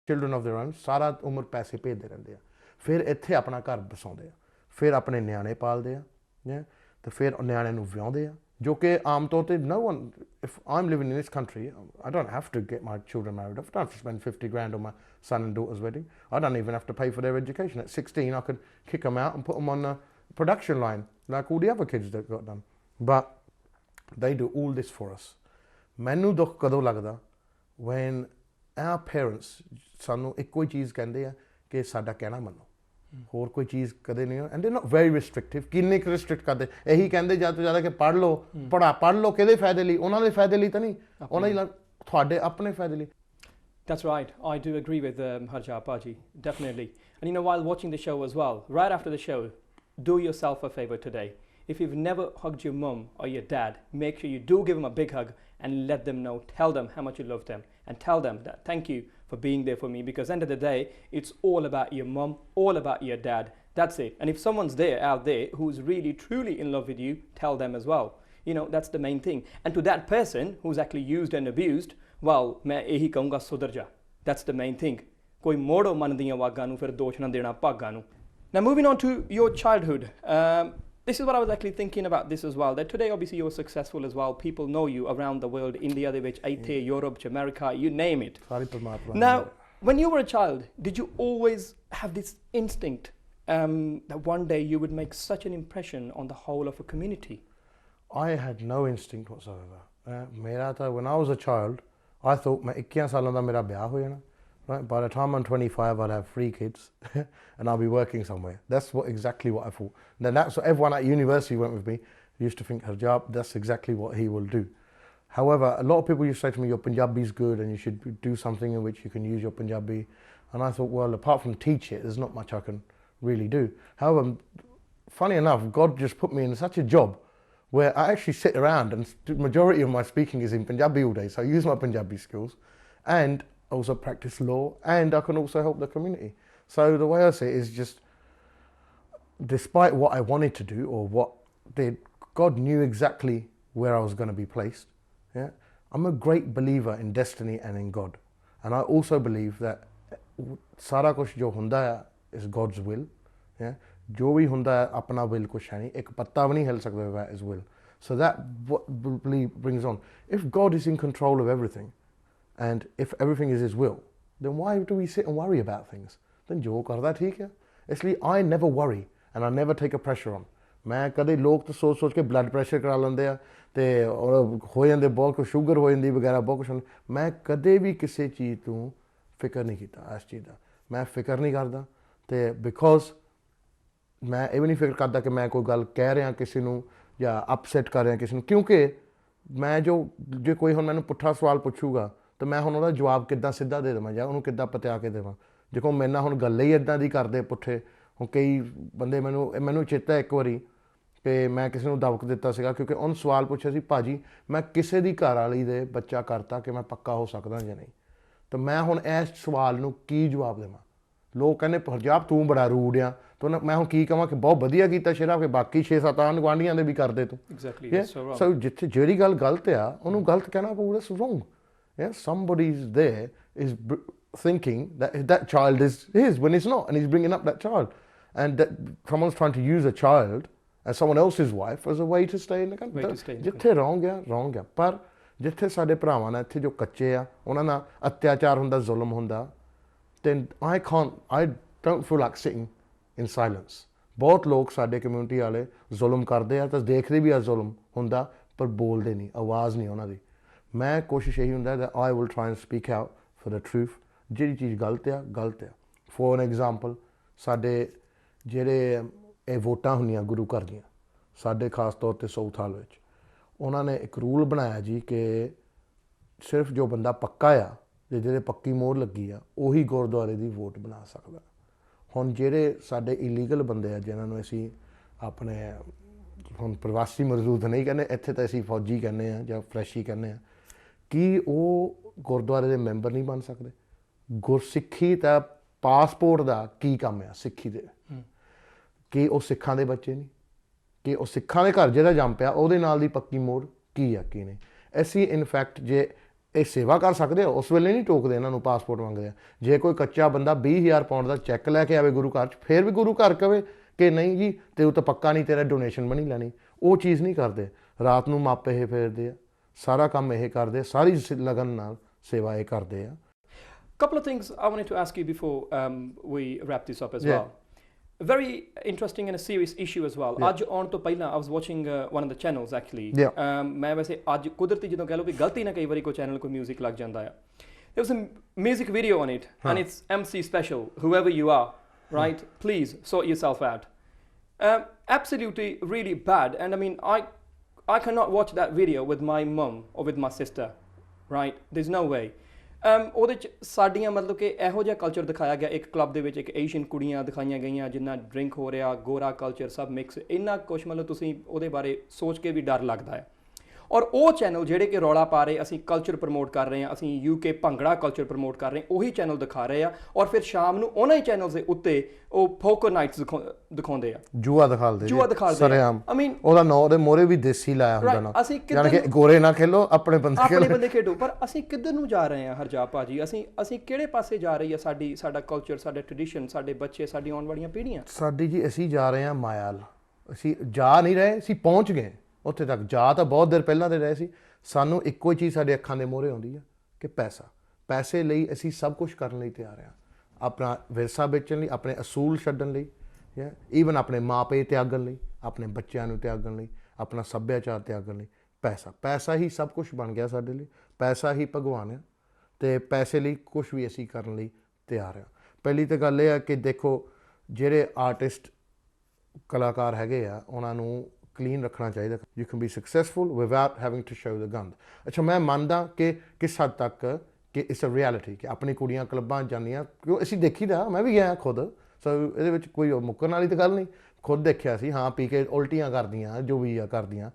children of their own, ਸਾਰਾ ਉਮਰ ਪੈਸੇ ਭੇਜਦੇ ਰਹਿੰਦੇ ਆ, ਫਿਰ ਇੱਥੇ ਆਪਣਾ ਘਰ ਵਸਾਉਂਦੇ ਆ, ਫਿਰ ਆਪਣੇ ਨਿਆਣੇ ਪਾਲਦੇ ਆ, ਤੇ ਫਿਰ ਨਿਆਣੇ ਨੂੰ ਵਿਆਹੁੰਦੇ ਆ, ਜੋ ਕਿ ਆਮ ਤੌਰ ਤੇ no one, if I'm living in this country, I don't have to get my children married off. I don't have to spend 50 grand on my son and daughter's wedding. I don't even have to pay for their education. At 16 I could kick them out and put them on the production line like all the other kids that got done. But they do all this for us. ਮੈਨੂੰ ਦੁੱਖ ਕਦੋਂ ਲੱਗਦਾ when our parents ਸਾਨੂੰ ਇੱਕੋ ਹੀ ਚੀਜ਼ ਕਹਿੰਦੇ ਆ ਕਿ ਸਾਡਾ ਕਹਿਣਾ ਮੰਨੋ, ਹੋਰ ਕੋਈ ਚੀਜ਼ ਕਦੇ ਨਹੀਂ। ਐਂਡ ਦੇ ਨਾਟ ਵੈਰੀ ਰਿਸਟ੍ਰਿਕਟਿਵ, ਕਿੰਨੇ ਕੁ ਰਿਸਟ੍ਰਿਕਟ ਕਰਦੇ, ਇਹੀ ਕਹਿੰਦੇ ਜ਼ਿਆਦਾ ਤੋਂ ਜ਼ਿਆਦਾ ਕਿ ਪੜ੍ਹ ਲਓ, ਪੜ੍ਹ ਲਓ, ਕਿਹਦੇ ਫਾਇਦੇ ਲਈ? ਉਹਨਾਂ ਦੇ ਫਾਇਦੇ ਲਈ ਤਾਂ ਨਹੀਂ, ਉਹਨਾਂ ਦੀ ਤੁਹਾਡੇ ਆਪਣੇ ਫਾਇਦੇ ਲਈ। That's right. I do agree with Harjap Bhaji, definitely. And you know, while watching the show as well, right after the show, do yourself a favor today. If you've never hugged your mum or your dad, make sure you do give them a big hug and let them know, tell them how much you love them, and tell them that thank you for being there for me, because end of the day, it's all about your mum, all about your dad. That's it. And if someone's there out there who's really truly in love with you, tell them as well. You know, that's the main thing. And to that person who's actually used and abused, well, मैं यही कहूँगा सुधर जा. That's the main thing. कोई मोड़ो मन दियां वागां नूं, फिर दोष ना देना भागां नूं. Now moving on to your childhood. This is what I was actually thinking about this as well, that today obviously you're successful as well. People know you around the world, India, Europe, America, you name it. Now, when you were a child, did you always have this instinct that one day you would make such an impression on the whole of a community? I had no instinct whatsoever. When I was a child, I thought मैं 21 ਸਾਲਾਂ ਦਾ ਮੇਰਾ ਵਿਆਹ ਹੋ ਜਾਣਾ. Right? By the time I'm 25, I'll have 3 kids and I'll be working somewhere. That's exactly what I thought. Then that's what everyone at university went with me. Used to think, Harjap, that's exactly what he will do. However, a lot of people used to say to me, your Punjabi is good and you should do something in which you can use your Punjabi. And I thought, well, apart from teach it, there's not much I can really do. However, funny enough, God just put me in such a job where I actually sit around and the majority of my speaking is in Punjabi all day. So I use my Punjabi skills and also practice law, and I can also help the community. So the way I see it is just, despite what I wanted to do or what did, God knew exactly where I was going to be placed. Yeah, I'm a great believer in destiny and in God, and I also believe that sara kuch jo hunda hai is God's will. Yeah, jo bhi hunda hai apna will kuch hai nahi, ek patta bhi nahi hil sakta without his will. So that what belief brings on. If God is in control of everything, and if everything is his will, then why do we sit and worry about things? Then jo karda theek hai. Isliye I never worry and I never take a pressure on. ਮੈਂ ਕਦੇ ਲੋਕ ਤਾਂ ਸੋਚ ਕੇ blood pressure ਕਰਾ ਲੈਂਦੇ ਆ ਤੇ ਹੋ ਜਾਂਦੇ ਬਹੁਤ ਕੁਛ, ਸ਼ੂਗਰ ਹੋ ਜਾਂਦੀ ਵਗੈਰਾ ਬਹੁਤ ਕੁਛ। ਮੈਂ ਕਦੇ ਵੀ ਕਿਸੇ ਚੀਜ਼ ਤੋਂ ਫਿਕਰ ਨਹੀਂ ਕੀਤਾ ਇਸ ਚੀਜ਼ ਦਾ। ਮੈਂ ਫਿਕਰ ਨਹੀਂ ਕਰਦਾ ਤੇ ਬਿਕੋਜ਼ ਮੈਂ ਇਹ ਵੀ ਨਹੀਂ ਫਿਕਰ ਕਰਦਾ ਕਿ ਮੈਂ ਕੋਈ ਗੱਲ ਕਹਿ ਰਿਹਾ ਕਿਸੇ ਨੂੰ ਜਾਂ ਅਪਸੈਟ ਕਰ ਰਿਹਾ ਕਿਸੇ ਨੂੰ, ਕਿਉਂਕਿ ਮੈਂ ਜੇ ਕੋਈ ਹੁਣ ਮੈਨੂੰ ਪੁੱਠਾ ਸਵਾਲ ਪੁੱਛੂਗਾ ਤਾਂ ਮੈਂ ਹੁਣ ਉਹਦਾ ਜਵਾਬ ਕਿੱਦਾਂ ਸਿੱਧਾ ਦੇ ਦੇਵਾਂ ਜਾਂ ਉਹਨੂੰ ਕਿੱਦਾਂ ਪਤਿਆ ਕੇ ਦੇਵਾਂ। ਦੇਖੋ ਮੇਰੇ ਨਾਲ ਹੁਣ ਗੱਲ ਹੀ ਇੱਦਾਂ ਦੀ ਕਰਦੇ ਪੁੱਠੇ। ਹੁਣ ਕਈ ਬੰਦੇ ਮੈਨੂੰ ਚੇਤਾ ਇੱਕ ਵਾਰੀ ਕਿ ਮੈਂ ਕਿਸੇ ਨੂੰ ਦਬਕ ਦਿੱਤਾ ਸੀਗਾ ਕਿਉਂਕਿ ਉਹਨੂੰ ਸਵਾਲ ਪੁੱਛਿਆ ਸੀ, ਭਾਜੀ ਮੈਂ ਕਿਸੇ ਦੀ ਘਰ ਵਾਲੀ ਦੇ ਬੱਚਾ ਕਰਤਾ ਕਿ ਮੈਂ ਪੱਕਾ ਹੋ ਸਕਦਾ ਜਾਂ ਨਹੀਂ। ਤਾਂ ਮੈਂ ਹੁਣ ਇਸ ਸਵਾਲ ਨੂੰ ਕੀ ਜਵਾਬ ਦੇਵਾਂ? ਲੋਕ ਕਹਿੰਦੇ ਹਰਜਾਪ ਤੂੰ ਬੜਾ ਰੂਡ ਆ, ਤਾਂ ਮੈਂ ਹੁਣ ਕੀ ਕਹਾਂ ਕਿ ਬਹੁਤ ਵਧੀਆ ਕੀਤਾ ਸ਼ੇਰਾ, ਕਿ ਬਾਕੀ 6-7 ਆਂਢ ਗੁਆਂਢੀਆਂ ਦੇ ਵੀ ਕਰਦੇ ਤੂੰ। ਸੋ ਜਿੱਥੇ ਜਿਹੜੀ ਗੱਲ ਗਲਤ ਆ ਉਹਨੂੰ ਗਲਤ ਕਹਿਣਾ ਪਊਗਾ, that's wrong. Yeah, somebody's there is thinking that child is his when it's not, and he's bringing up that child, and that someone's trying to use a child as someone else's wife as a way to stay in the country. ਜਿੱਥੇ wrong ਆ। ਪਰ ਜਿੱਥੇ ਸਾਡੇ ਭਰਾਵਾਂ ਨਾਲ ਇੱਥੇ ਜੋ ਕੱਚੇ ਆ ਉਹਨਾਂ ਨਾਲ ਅਤਿਆਚਾਰ ਹੁੰਦਾ, ਜ਼ੁਲਮ ਹੁੰਦਾ, then I don't feel like sitting in silence. ਬਹੁਤ ਲੋਕ ਸਾਡੇ ਕਮਿਊਨਿਟੀ ਵਾਲੇ ਜ਼ੁਲਮ ਕਰਦੇ ਆ ਤਾਂ ਦੇਖਦੇ ਵੀ ਆ ਜ਼ੁਲਮ ਹੁੰਦਾ ਪਰ ਬੋਲਦੇ ਨਹੀਂ, ਆਵਾਜ਼ ਨਹੀਂ ਉਹਨਾਂ ਦੀ। ਮੈਂ ਕੋਸ਼ਿਸ਼ ਇਹੀ ਹੁੰਦਾ that I will try and speak out for the truth. ਜਿਹੜੀ ਚੀਜ਼ ਗਲਤ ਆ। For an example, ਸਾਡੇ ਜਿਹੜੇ ਇਹ ਵੋਟਾਂ ਹੁੰਦੀਆਂ ਗੁਰੂ ਘਰ ਦੀਆਂ, ਸਾਡੇ ਖਾਸ ਤੌਰ 'ਤੇ ਸਾਊਥ ਹਾਲ ਵਿੱਚ ਉਹਨਾਂ ਨੇ ਇੱਕ ਰੂਲ ਬਣਾਇਆ ਜੀ ਕਿ ਸਿਰਫ ਜੋ ਬੰਦਾ ਪੱਕਾ ਆ, ਜਿਹਦੇ ਪੱਕੀ ਮੋਹਰ ਲੱਗੀ ਆ, ਉਹੀ ਗੁਰਦੁਆਰੇ ਦੀ ਵੋਟ ਬਣਾ ਸਕਦਾ। ਹੁਣ ਜਿਹੜੇ ਸਾਡੇ ਇਲੀਗਲ ਬੰਦੇ ਆ ਜਿਨ੍ਹਾਂ ਨੂੰ ਅਸੀਂ ਆਪਣੇ ਹੁਣ ਪ੍ਰਵਾਸੀ ਮਜ਼ਦੂਰ ਨਹੀਂ ਕਹਿੰਦੇ, ਇੱਥੇ ਤਾਂ ਅਸੀਂ ਫੌਜੀ ਕਹਿੰਦੇ ਹਾਂ ਜਾਂ ਫਰੈਸ਼ੀ ਕਹਿੰਦੇ ਹਾਂ, ਕੀ ਉਹ ਗੁਰਦੁਆਰੇ ਦੇ ਮੈਂਬਰ ਨਹੀਂ ਬਣ ਸਕਦੇ? ਗੁਰਸਿੱਖੀ ਤਾਂ ਪਾਸਪੋਰਟ ਦਾ ਕੀ ਕੰਮ ਆ ਸਿੱਖੀ ਦੇ? ਕਿ ਉਹ ਸਿੱਖਾਂ ਦੇ ਬੱਚੇ ਨਹੀਂ? ਕਿ ਉਹ ਸਿੱਖਾਂ ਦੇ ਘਰ ਜਿਹੜਾ ਜੰਮ ਪਿਆ ਉਹਦੇ ਨਾਲ ਦੀ ਪੱਕੀ ਮੋਹਰ ਕੀ ਆ ਕੀ ਨਹੀਂ? ਅਸੀਂ ਇਨਫੈਕਟ ਜੇ ਇਹ ਸੇਵਾ ਕਰ ਸਕਦੇ ਆ, ਉਸ ਵੇਲੇ ਨਹੀਂ ਟੋਕਦੇ ਇਹਨਾਂ ਨੂੰ, ਪਾਸਪੋਰਟ ਮੰਗਦੇ ਆ। ਜੇ ਕੋਈ ਕੱਚਾ ਬੰਦਾ 20,000 ਪਾਉਂਡ ਦਾ ਚੈੱਕ ਲੈ ਕੇ ਆਵੇ ਗੁਰੂ ਘਰ 'ਚ, ਫਿਰ ਵੀ ਗੁਰੂ ਘਰ ਕਵੇ ਕਿ ਨਹੀਂ ਜੀ ਤੇ ਉਹ ਤਾਂ ਪੱਕਾ ਨਹੀਂ, ਤੇਰਾ ਡੋਨੇਸ਼ਨ ਬਣੀ ਲੈਣੀ, ਉਹ ਚੀਜ਼ ਨਹੀਂ ਕਰਦੇ। ਰਾਤ ਨੂੰ ਮਾਪੇ ਇਹ ਫੇਰਦੇ ਆ, ਸਾਰਾ ਕੰਮ ਇਹ ਕਰਦੇ, ਸਾਰੀ ਲਗਨ ਨਾਲ ਸੇਵਾ ਇਹ ਕਰਦੇ ਆ। Couple of things I wanted to ask you before we wrap this up as well. Very interesting and a serious issue as well. ਅੱਜ ਆਉਣ ਤੋਂ ਪਹਿਲਾਂ I was watching one of the channels actually. ਮੈਂ ਵੈਸੇ ਅੱਜ ਕੁਦਰਤੀ ਜਦੋਂ ਕਹਿ ਲਓ ਵੀ ਗਲਤੀ ਨਾਲ ਕਈ ਵਾਰੀ ਕੋਈ ਚੈਨਲ ਕੋਈ ਮਿਊਜ਼ਿਕ ਲੱਗ ਜਾਂਦਾ ਆ। There was a music video on it and it's MC special. Whoever you are, right? Please sort yourself out. Absolutely really bad. And I mean I cannot watch that video with my mum or with my sister, right? There's no way. ਉਹਦੇ 'ਚ ਸਾਡੀਆਂ ਮਤਲਬ ਕਿ ਇਹੋ ਜਿਹਾ culture ਦਿਖਾਇਆ ਗਿਆ, ਇੱਕ ਕਲੱਬ ਦੇ ਵਿੱਚ ਇੱਕ ਏਸ਼ੀਅਨ ਕੁੜੀਆਂ ਦਿਖਾਈਆਂ ਗਈਆਂ ਜਿੰਨਾ ਡਰਿੰਕ ਹੋ ਰਿਹਾ, ਗੋਰਾ ਕਲਚਰ ਸਭ ਮਿਕਸ, ਇੰਨਾ ਕੁਛ ਮਤਲਬ ਤੁਸੀਂ ਉਹਦੇ ਬਾਰੇ ਸੋਚ ਕੇ ਵੀ ਡਰ ਲੱਗਦਾ ਹੈ। ਔਰ ਉਹ ਚੈਨਲ ਜਿਹੜੇ ਕਿ ਰੌਲਾ ਪਾ ਰਹੇ, ਅਸੀਂ ਕਲਚਰ ਪ੍ਰਮੋਟ ਕਰ ਰਹੇ ਹਾਂ, ਅਸੀਂ UK ਭੰਗੜਾ ਕਲਚਰ ਪ੍ਰਮੋਟ ਕਰ ਰਹੇ ਹਾਂ, ਉਹੀ ਚੈਨਲ ਦਿਖਾ ਰਹੇ ਆ। ਔਰ ਫਿਰ ਸ਼ਾਮ ਨੂੰ ਉਹਨਾਂ ਹੀ ਚੈਨਲਸ ਦੇ ਉੱਤੇ ਉਹ ਫੋਕਰ ਨਾਈਟਸ ਦਿਖਾਉਂਦੇ ਆ, ਜੂਆ ਦਿਖਾਉਂਦੇ ਸਰੇਆਮ। I mean ਉਹਦਾ ਨਾਂ ਉਹਦੇ ਮੋਰੇ ਵੀ ਦੇਸੀ ਲਾਇਆ ਹੁੰਦਾ ਨਾ, ਯਾਨੀ ਕਿ ਗੋਰੇ ਨਾ ਖੇਲੋ, ਆਪਣੇ ਬੰਦੇ ਖੇਡੋ। ਪਰ ਅਸੀਂ ਕਿੱਧਰ ਨੂੰ ਜਾ ਰਹੇ ਹਾਂ ਹਰਜਾਪ ਭਾਜੀ? ਅਸੀਂ ਕਿਹੜੇ ਪਾਸੇ ਜਾ ਰਹੀ ਆ ਸਾਡਾ ਕਲਚਰ, ਸਾਡਾ ਟ੍ਰੈਡੀਸ਼ਨ, ਸਾਡੇ ਬੱਚੇ, ਸਾਡੀ ਆਉਣ ਵਾਲੀਆਂ ਪੀੜ੍ਹੀਆਂ? ਸਾਡੀ ਜੀ ਅਸੀਂ ਜਾ ਰਹੇ ਹਾਂ ਮਾਇਆਲ। ਅਸੀਂ ਜਾ ਨਹੀਂ ਰਹੇ, ਅਸੀਂ ਪਹੁੰਚ ਗਏ ਉੱਥੇ ਤੱਕ। ਜਾ ਤਾਂ ਬਹੁਤ ਦੇਰ ਪਹਿਲਾਂ ਦੇ ਰਹੇ ਸੀ। ਸਾਨੂੰ ਇੱਕੋ ਹੀ ਚੀਜ਼ ਸਾਡੇ ਅੱਖਾਂ ਦੇ ਮੂਹਰੇ ਆਉਂਦੀ ਆ ਕਿ ਪੈਸਾ। ਪੈਸੇ ਲਈ ਅਸੀਂ ਸਭ ਕੁਛ ਕਰਨ ਲਈ ਤਿਆਰ ਹਾਂ, ਆਪਣਾ ਵਿਰਸਾ ਵੇਚਣ ਲਈ, ਆਪਣੇ ਅਸੂਲ ਛੱਡਣ ਲਈ, ਈਵਨ ਆਪਣੇ ਮਾਪੇ ਤਿਆਗਣ ਲਈ, ਆਪਣੇ ਬੱਚਿਆਂ ਨੂੰ ਤਿਆਗਣ ਲਈ, ਆਪਣਾ ਸੱਭਿਆਚਾਰ ਤਿਆਗਣ ਲਈ। ਪੈਸਾ ਹੀ ਸਭ ਕੁਛ ਬਣ ਗਿਆ ਸਾਡੇ ਲਈ, ਪੈਸਾ ਹੀ ਭਗਵਾਨ ਆ, ਅਤੇ ਪੈਸੇ ਲਈ ਕੁਛ ਵੀ ਅਸੀਂ ਕਰਨ ਲਈ ਤਿਆਰ ਹਾਂ। ਪਹਿਲੀ ਤਾਂ ਗੱਲ ਇਹ ਆ ਕਿ ਦੇਖੋ ਜਿਹੜੇ ਆਰਟਿਸਟ ਕਲਾਕਾਰ ਹੈਗੇ ਆ ਉਹਨਾਂ ਨੂੰ ਕਲੀਨ ਰੱਖਣਾ ਚਾਹੀਦਾ। You can be successful without having to show the ਗੰਦ। ਅੱਛਾ, ਮੈਂ ਮੰਨਦਾ ਕਿ ਕਿਸ ਹੱਦ ਤੱਕ ਕਿ ਇਟਸ ਅ ਰਿਐਲਿਟੀ ਕਿ ਆਪਣੀ ਕੁੜੀਆਂ ਕਲੱਬਾਂ ਜਾਂਦੀਆਂ, ਕਿਉਂ ਅਸੀਂ ਦੇਖੀਦਾ, ਮੈਂ ਵੀ ਗਿਆ ਖੁਦ। ਸੋ ਇਹਦੇ ਵਿੱਚ ਕੋਈ ਮੁੱਕਰਨ ਵਾਲੀ ਤਾਂ ਗੱਲ ਨਹੀਂ, ਖੁਦ ਦੇਖਿਆ ਸੀ। ਹਾਂ, ਪੀ ਕੇ ਉਲਟੀਆਂ ਕਰਦੀਆਂ, ਜੋ ਵੀ ਆ ਕਰਦੀਆਂ,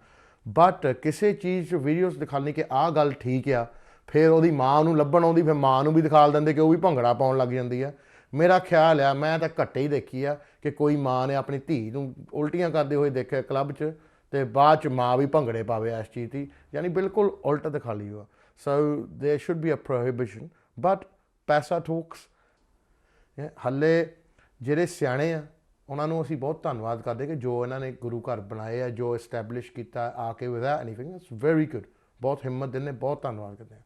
ਬਟ ਕਿਸੇ ਚੀਜ਼ 'ਚ ਵੀਡੀਓਜ਼ ਦਿਖਾਉਣੀ ਕਿ ਆਹ ਗੱਲ ਠੀਕ ਆ, ਫਿਰ ਉਹਦੀ ਮਾਂ ਨੂੰ ਲੱਭਣ ਆਉਂਦੀ, ਫਿਰ ਮਾਂ ਨੂੰ ਵੀ ਦਿਖਾ ਦਿੰਦੇ ਕਿ ਉਹ ਵੀ ਭੰਗੜਾ ਪਾਉਣ ਲੱਗ ਜਾਂਦੀ ਆ। ਮੇਰਾ ਖਿਆਲ ਆ, ਮੈਂ ਤਾਂ ਘੱਟੇ ਹੀ ਦੇਖੀ ਆ ਕਿ ਕੋਈ ਮਾਂ ਨੇ ਆਪਣੀ ਧੀ ਨੂੰ ਉਲਟੀਆਂ ਕਰਦੇ ਹੋਏ ਦੇਖਿਆ ਕਲੱਬ 'ਚ, ਅਤੇ ਬਾਅਦ 'ਚ ਮਾਂ ਵੀ ਭੰਗੜੇ ਪਾਵੇ ਇਸ ਚੀਜ਼ ਦੀ, ਯਾਨੀ ਬਿਲਕੁਲ ਉਲਟ ਦਿਖਾ ਲਈ ਉਹ। ਸੋ ਦੇयर ਸ਼ੁੱਡ ਬੀ ਅ ਪ੍ਰੋਹਿਬਿਸ਼ਨ, ਬਟ ਪੈਸਾ ਟੋਕਸ। ਹਾਲੇ ਜਿਹੜੇ ਸਿਆਣੇ ਆ ਉਹਨਾਂ ਨੂੰ ਅਸੀਂ ਬਹੁਤ ਧੰਨਵਾਦ ਕਰਦੇ ਕਿ ਜੋ ਇਹਨਾਂ ਨੇ ਗੁਰੂ ਘਰ ਬਣਾਏ ਆ, ਜੋ ਐਸਟੈਬਲਿਸ਼ ਕੀਤਾ ਆ ਕੇ without anything, it's very good. ਬਹੁਤ ਹਿੰਮਤ ਦਿੰਦੇ, ਬਹੁਤ ਧੰਨਵਾਦ ਕਰਦੇ ਹਾਂ।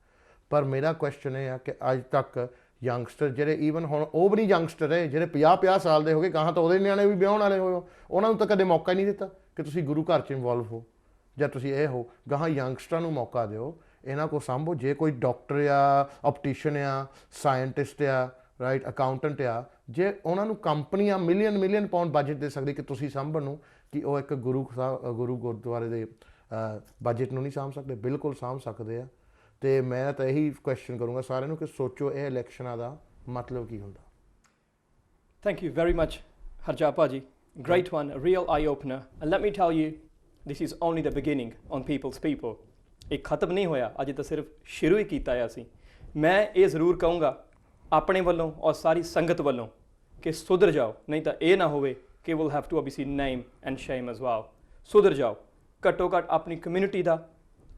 ਪਰ ਮੇਰਾ ਕੁਐਸਚਨ ਇਹ ਆ ਕਿ ਅੱਜ ਤੱਕ ਯੰਗਸਟਰ ਜਿਹੜੇ ਈਵਨ ਹੁਣ ਉਹ ਵੀ ਨਹੀਂ ਯੰਗਸਟਰ ਹੈ, ਜਿਹੜੇ 50 ਸਾਲ ਦੇ ਹੋ ਗਏ, ਗਾਹਾਂ ਤਾਂ ਉਹਦੇ ਨਿਆਣੇ ਵੀ ਵਿਆਹੁਣ ਵਾਲੇ ਹੋਏ ਹੋ, ਉਹਨਾਂ ਨੂੰ ਤਾਂ ਕਦੇ ਮੌਕਾ ਹੀ ਨਹੀਂ ਦਿੱਤਾ ਕਿ ਤੁਸੀਂ ਗੁਰੂ ਘਰ 'ਚ ਇਨਵੋਲਵ ਹੋ ਜਾਂ ਤੁਸੀਂ ਇਹ ਹੋ। ਗਾਹਾਂ ਯੰਗਸਟਰਾਂ ਨੂੰ ਮੌਕਾ ਦਿਓ, ਇਹਨਾਂ ਕੋਲ ਸਾਂਭੋ। ਜੇ ਕੋਈ ਡਾਕਟਰ ਆ, ਆਪਟੀਸ਼ਨ ਆ, ਸਾਇੰਟਿਸਟ ਆ, ਰਾਈਟ, ਅਕਾਊਂਟੈਂਟ ਆ, ਜੇ ਉਹਨਾਂ ਨੂੰ ਕੰਪਨੀਆਂ ਮਿਲੀਅਨ ਪਾਉਂਡ ਬਜਟ ਦੇ ਸਕਦੀ ਕਿ ਤੁਸੀਂ ਸਾਂਭਣ ਨੂੰ, ਕਿ ਉਹ ਇੱਕ ਗੁਰੂ ਗੁਰਦੁਆਰੇ ਦੇ ਬਜਟ ਨੂੰ ਨਹੀਂ ਸਾਂਭ ਸਕਦੇ? ਬਿਲਕੁਲ ਸਾਂਭ ਸਕਦੇ ਆ। ਅਤੇ ਮੈਂ ਤਾਂ ਇਹੀ ਕੁਐਸਚਨ ਕਰੂੰਗਾ ਸਾਰਿਆਂ ਨੂੰ ਕਿ ਸੋਚੋ ਇਹ ਇਲੈਕਸ਼ਨਾਂ ਦਾ ਮਤਲਬ ਕੀ ਹੁੰਦਾ। Thank you very much Harjap ਭਾਜੀ, great one, a real eye opener, and let me tell you, this is only the beginning on people's people. ਇਹ ਖਤਮ ਨਹੀਂ ਹੋਇਆ, ਅਜੇ ਤਾਂ ਸਿਰਫ ਸ਼ੁਰੂ ਹੀ ਕੀਤਾ ਹੈ ਅਸੀਂ। ਮੈਂ ਇਹ ਜ਼ਰੂਰ ਕਹੂੰਗਾ ਆਪਣੇ ਵੱਲੋਂ ਔਰ ਸਾਰੀ ਸੰਗਤ ਵੱਲੋਂ ਕਿ ਸੁਧਰ ਜਾਓ, ਨਹੀਂ ਤਾਂ ਇਹ ਨਾ ਹੋਵੇ ਕਿ we'll have to obviously name and shame as well. ਸੁਧਰ ਜਾਓ, ਘੱਟੋ ਘੱਟ ਆਪਣੀ ਕਮਿਊਨਿਟੀ ਦਾ,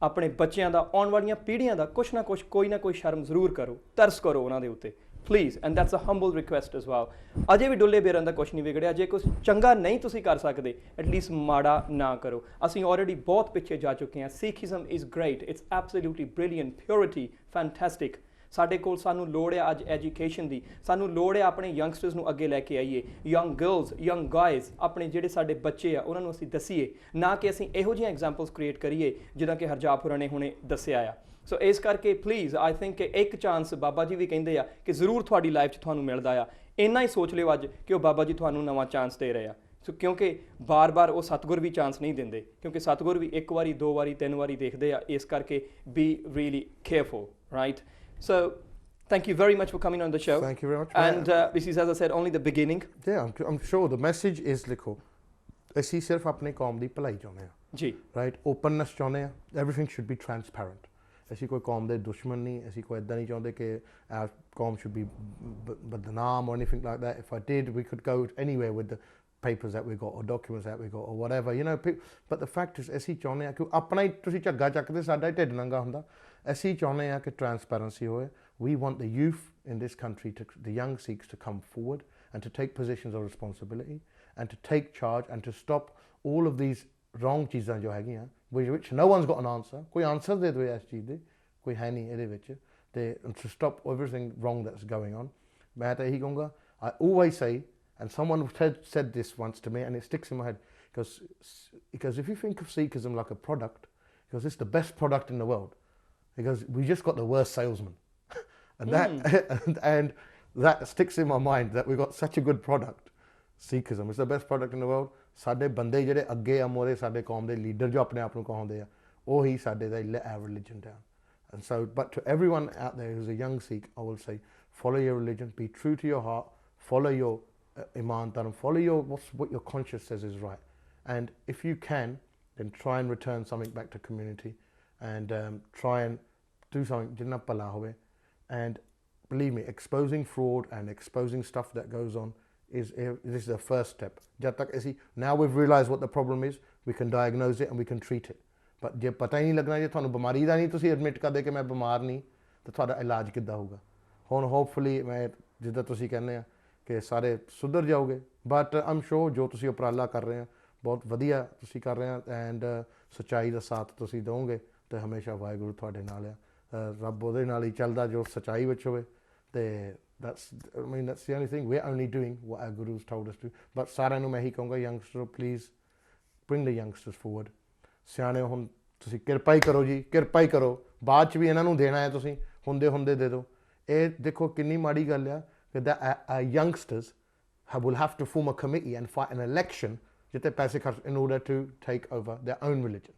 ਆਪਣੇ ਬੱਚਿਆਂ ਦਾ, ਆਉਣ ਵਾਲੀਆਂ ਪੀੜ੍ਹੀਆਂ ਦਾ ਕੁਛ ਨਾ ਕੁਛ, ਕੋਈ ਨਾ ਕੋਈ ਸ਼ਰਮ ਜ਼ਰੂਰ ਕਰੋ, ਤਰਸ ਕਰੋ ਉਹਨਾਂ ਦੇ ਉੱਤੇ please, and that's a humble request as well. ਅਜੇ ਵੀ ਡੁੱਲੇ ਬੇਰਨ ਦਾ ਕੁਛ ਨਹੀਂ ਵਿਗੜਿਆ। ਜੇ ਕੁਛ ਚੰਗਾ ਨਹੀਂ ਤੁਸੀਂ ਕਰ ਸਕਦੇ, ਐਟਲੀਸਟ ਮਾੜਾ ਨਾ ਕਰੋ। ਅਸੀਂ ਆਲਰੇਡੀ ਬਹੁਤ ਪਿੱਛੇ ਜਾ ਚੁੱਕੇ ਹਾਂ। Sikhism is great, it's absolutely brilliant, purity fantastic. ਸਾਡੇ ਕੋਲ ਸਾਨੂੰ ਲੋੜ ਹੈ ਅੱਜ ਐਜੂਕੇਸ਼ਨ ਦੀ, ਸਾਨੂੰ ਲੋੜ ਹੈ ਆਪਣੇ ਯੰਗਸਟਰਸ ਨੂੰ ਅੱਗੇ ਲੈ ਕੇ ਆਈਏ, ਯੰਗ ਗਰਲਸ, ਯੰਗ ਗਾਇਜ਼, ਆਪਣੇ ਜਿਹੜੇ ਸਾਡੇ ਬੱਚੇ ਆ ਉਹਨਾਂ ਨੂੰ ਅਸੀਂ ਦਸੀਏ, ਨਾ ਕਿ ਅਸੀਂ ਇਹੋ ਜਿਹੀਆਂ ਐਗਜ਼ਾਮਪਲਸ ਕ੍ਰੀਏਟ ਕਰੀਏ ਜਿੱਦਾਂ ਕਿ ਹਰਜਾਪ ਹੋਰਾਂ ਨੇ ਹੁਣੇ ਦੱਸਿਆ ਆ। ਸੋ ਇਸ ਕਰਕੇ ਪਲੀਜ਼ ਆਈ ਥਿੰਕ ਕਿ ਇੱਕ ਚਾਂਸ ਬਾਬਾ ਜੀ ਵੀ ਕਹਿੰਦੇ ਆ ਕਿ ਜ਼ਰੂਰ ਤੁਹਾਡੀ ਲਾਈਫ 'ਚ ਤੁਹਾਨੂੰ ਮਿਲਦਾ ਆ। ਇੰਨਾ ਹੀ ਸੋਚ ਲਿਓ ਅੱਜ ਕਿ ਉਹ ਬਾਬਾ ਜੀ ਤੁਹਾਨੂੰ ਨਵਾਂ ਚਾਂਸ ਦੇ ਰਹੇ ਆ। ਸੋ ਕਿਉਂਕਿ ਬਾਰ-ਬਾਰ ਉਹ ਸਤਿਗੁਰ ਵੀ ਚਾਂਸ ਨਹੀਂ ਦਿੰਦੇ, ਕਿਉਂਕਿ ਸਤਿਗੁਰ ਵੀ 1 ਵਾਰੀ 2 ਵਾਰੀ 3 ਵਾਰੀ ਦੇਖਦੇ ਆ। ਇਸ ਕਰਕੇ B really careful, right? So thank you very much for coming on the show. Thank you very much. And this is, as I said, only the beginning. Yeah, I'm sure the message is ਲਿਖੋ, ਅਸੀਂ ਸਿਰਫ ਆਪਣੀ ਕੌਮ ਦੀ ਭਲਾਈ ਚਾਹੁੰਦੇ ਹਾਂ ਜੀ, right, openness ਚਾਹੁੰਦੇ ਹਾਂ, ਐਵਰੀਥਿੰਗ ਸ਼ੁੱਡ ਬੀ ਟਰਾਂਸਪੈਰੈਂਟ। ਅਸੀਂ ਕੋਈ ਕੌਮ ਦੇ ਦੁਸ਼ਮਣ ਨਹੀਂ, ਅਸੀਂ ਕੋਈ ਇੱਦਾਂ ਨਹੀਂ ਚਾਹੁੰਦੇ ਕਿ ਕੌਮ ਸ਼ੁੱਡ ਬੀ ਬਦਨਾਮ or anything like that. If I did, we could go anywhere with the papers that we got or documents that we got or whatever, you know, but the fact is ਅਸੀਂ ਚਾਹੁੰਦੇ ਹਾਂ ਕਿ ਆਪਣਾ ਹੀ ਤੁਸੀਂ ਝੱਗਾ ਚੱਕਦੇ, ਸਾਡਾ ਹੀ ਢਿੱਡ ਨੰਗਾ ਹੁੰਦਾ। ਅਸੀਂ ਚਾਹੁੰਦੇ ਹਾਂ ਕਿ ਟਰਾਂਸਪੈਰੈਂਸੀ ਹੋਏ। We want the youth in this country, the young Sikhs, to come forward and to take positions of responsibility and to take charge and to stop all of these wrong ਚੀਜ਼ਾਂ ਜੋ ਹੈਗੀਆਂ which no one's got an answer। ਕੋਈ answer ਦੇ ਦਿਓ ਇਸ ਚੀਜ਼ ਦੇ, ਕੋਈ ਹੈ ਨਹੀਂ ਇਹਦੇ ਵਿੱਚ, ਤੇ to stop everything wrong that's going on। ਮੈਂ ਤਾਂ ਇਹੀ ਕਹੂੰਗਾ, I always say, and someone said this once to me and it sticks in my head, because if you think of Sikhism like a product, because it's the best product in the world, because we just got the worst salesman and and that sticks in my mind, that we got such a good product। Sikhism is the best product in the world। ਸਾਡੇ ਬੰਦੇ ਜਿਹੜੇ ਅੱਗੇ ਆ ਮੋਰੇ, ਸਾਡੇ ਕੌਮ ਦੇ leader ਜੋ ਆਪਣੇ ਆਪ ਨੂੰ ਕਹਾਉਂਦੇ ਆ, ਉਹੀ ਸਾਡੇ ਦਾ let our religion down। And so, but to everyone out there who's a young Sikh, I will say, follow your religion, be true to your heart, follow your iman dharm, follow your what your conscience says is right, and if you can, then try and return something back to community, and try and do something jinna pala howe। And believe me, exposing fraud and exposing stuff that goes on this is the first step। Jab tak now we've realized what the problem is, we can diagnose it and we can treat it। but ਜੇ ਪਤਾ ਹੀ ਨਹੀਂ ਲੱਗਣਾ, ਜੇ ਤੁਹਾਨੂੰ ਬਿਮਾਰੀ ਦਾ ਨਹੀਂ ਤੁਸੀਂ admit ਕਰਦੇ ਕਿ ਮੈਂ ਬਿਮਾਰ ਨਹੀਂ, ਤਾਂ ਤੁਹਾਡਾ ਇਲਾਜ ਕਿੱਦਾਂ ਹੋਊਗਾ। ਹੁਣ ਹੋਪਫੁਲੀ ਮੈਂ ਜਿੱਦਾਂ ਤੁਸੀਂ ਕਹਿੰਦੇ ਆ ਕਿ ਸਾਰੇ ਸੁਧਰ ਜਾਓਗੇ, ਬਟ ਆਮ ਸ਼ੋਰ ਜੋ ਤੁਸੀਂ ਉਪਰਾਲਾ ਕਰ ਰਹੇ ਆ ਬਹੁਤ ਵਧੀਆ ਤੁਸੀਂ ਕਰ ਰਹੇ ਆ, ਐਂਡ ਸੱਚਾਈ ਦਾ ਸਾਥ ਤੁਸੀਂ ਦਿਓਗੇ ਤੇ ਹਮੇਸ਼ਾ ਵਾਹਿਗੁਰੂ ਤੁਹਾਡੇ ਨਾਲ ਆ, ਰੱਬ ਉਹਦੇ ਨਾਲ ਹੀ ਚੱਲਦਾ ਜੋ ਸੱਚਾਈ ਵਿੱਚ ਹੋਵੇ। ਤੇ that's the only thing, we're only doing what our gurus told us to। but ਸਾਰਿਆਂ ਨੂੰ ਮੈਂ ਇਹੀ ਕਹੂੰਗਾ, youngster, please bring the youngsters forward। ਸਿਆਣੇ ਹੁਣ ਤੁਸੀਂ ਕਿਰਪਾ ਹੀ ਕਰੋ ਜੀ, ਕਿਰਪਾ ਹੀ ਕਰੋ, ਬਾਅਦ 'ਚ ਵੀ ਇਹਨਾਂ ਨੂੰ ਦੇਣਾ ਹੈ ਤੁਸੀਂ ਹੁੰਦੇ ਦੇ ਦਿਓ। ਇਹ ਦੇਖੋ ਕਿੰਨੀ ਮਾੜੀ ਗੱਲ ਆ ਕਿ youngsters will have to form a committee and fight an election ਜਿੱਥੇ ਪੈਸੇ ਖਰਚ in order to take over their own religion।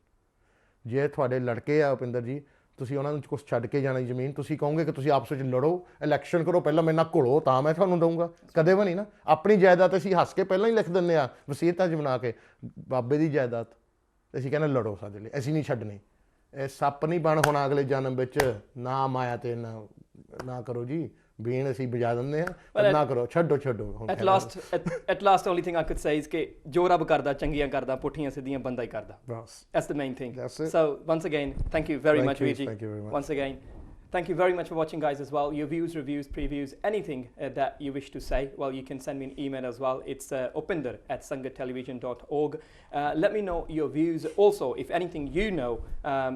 ਜੇ ਤੁਹਾਡੇ ਲੜਕੇ ਆ ਉਪਿੰਦਰ ਜੀ, ਤੁਸੀਂ ਉਹਨਾਂ ਨੂੰ ਕੁਛ ਛੱਡ ਕੇ ਜਾਣਾ ਜ਼ਮੀਨ, ਤੁਸੀਂ ਕਹੋਗੇ ਕਿ ਤੁਸੀਂ ਆਪਸ ਵਿੱਚ ਲੜੋ, ਇਲੈਕਸ਼ਨ ਕਰੋ, ਪਹਿਲਾਂ ਮੇਰੇ ਨਾਲ ਘੁਲੋ ਤਾਂ ਮੈਂ ਤੁਹਾਨੂੰ ਦਊਂਗਾ, ਕਦੇ ਵੀ ਨਹੀਂ ਨਾ। ਆਪਣੀ ਜਾਇਦਾਦ ਅਸੀਂ ਹੱਸ ਕੇ ਪਹਿਲਾਂ ਹੀ ਲਿਖ ਦਿੰਦੇ ਆ ਵਸੀਅਤਾਂ 'ਚ ਬਣਾ ਕੇ, ਬਾਬੇ ਦੀ ਜਾਇਦਾਦ ਅਸੀਂ ਕਹਿੰਦੇ ਲੜੋ ਸਾਡੇ ਲਈ, ਅਸੀਂ ਨਹੀਂ ਛੱਡਣੀ। ਇਹ ਸੱਪ ਨਹੀਂ ਬਣ ਹੋਣਾ ਅਗਲੇ ਜਨਮ ਵਿੱਚ, ਨਾ ਮਾਇਆ ਤੇ ਨਾ ਕਰੋ ਜੀ, ਬੀਨ ਅਸੀਂ ਵਜਾ ਦਿੰਦੇ ਆ, ਨਾ ਕਰੋ, ਛੱਡੋ। at last only thing I could say is ਕਿ ਜੋ ਰੱਬ ਕਰਦਾ ਚੰਗੀਆਂ ਕਰਦਾ, ਪੁੱਠੀਆਂ ਸਿੱਧੀਆਂ ਬੰਦਾ ਹੀ ਕਰਦਾ। That's the main thing। So once again, thank you very much Veer ji। Thank you very much once again, thank you very much for watching guys as well। Your views, reviews, previews, anything that you wish to say, well, you can send me an email as well। It's upinder@sangattelevision.org। let me know your views also, if anything you know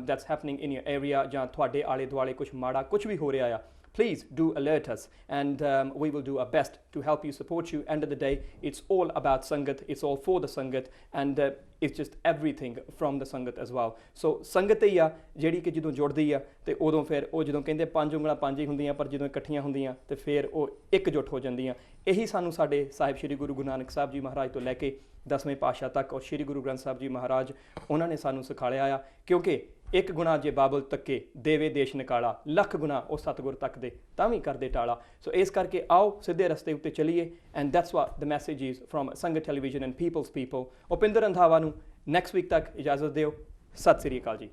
that's happening in your area, ਜਾਂ ਤੁਹਾਡੇ ਆਲੇ ਦੁਆਲੇ ਕੁਝ ਮਾੜਾ ਕੁਝ ਵੀ ਹੋ ਰਿਹਾ ਆ, please do alert us, and we will do our best to help you, support you। End of the day, it's all about Sangat, it's all for the Sangat, and it's just everything from the Sangat as well। so ਸੰਗਤ ਹੀ ਆ ਜਿਹੜੀ ਕਿ ਜਦੋਂ ਜੁੜਦੀ ਆ ਤੇ ਉਦੋਂ ਫਿਰ ਉਹ ਜਦੋਂ ਕਹਿੰਦੇ ਪੰਜ ਉਂਗਲਾਂ ਪੰਜ ਹੀ ਹੁੰਦੀਆਂ, ਪਰ ਜਦੋਂ ਇਕੱਠੀਆਂ ਹੁੰਦੀਆਂ ਤੇ ਫਿਰ ਉਹ ਇਕਜੁੱਟ ਹੋ ਜਾਂਦੀਆਂ। ਇਹੀ ਸਾਨੂੰ ਸਾਡੇ ਸਾਹਿਬ ਸ਼੍ਰੀ ਗੁਰੂ ਨਾਨਕ ਸਾਹਿਬ ਜੀ ਮਹਾਰਾਜ ਤੋਂ ਲੈ ਕੇ 10ਵੇਂ ਪਾਤਸ਼ਾਹ ਤੱਕ ਔਰ ਸ਼੍ਰੀ ਗੁਰੂ ਗ੍ਰੰਥ ਸਾਹਿਬ ਜੀ ਮਹਾਰਾਜ ਉਹਨਾਂ ਨੇ ਸਾਨੂੰ ਸਿਖਾਲਿਆ ਆ। ਕਿਉਂਕਿ ਇੱਕ ਗੁਣਾ ਜੇ ਬਾਬਲ ਤੱਕੇ ਦੇਵੇ ਦੇਸ਼ ਨਿਕਾਲਾ, ਲੱਖ ਗੁਣਾ ਉਹ ਸਤਿਗੁਰ ਤੱਕਦੇ ਤਾਂ ਵੀ ਕਰਦੇ ਟਾਲਾ। ਸੋ ਇਸ ਕਰਕੇ ਆਓ ਸਿੱਧੇ ਰਸਤੇ ਉੱਤੇ ਚੱਲੀਏ, and that's what the message is from Sangat television and peoples people. Upinder Randhawa ਨੂੰ ਨੈਕਸਟ ਵੀਕ ਤੱਕ ਇਜਾਜ਼ਤ ਦਿਓ। ਸਤਿ ਸ੍ਰੀ ਅਕਾਲ ਜੀ।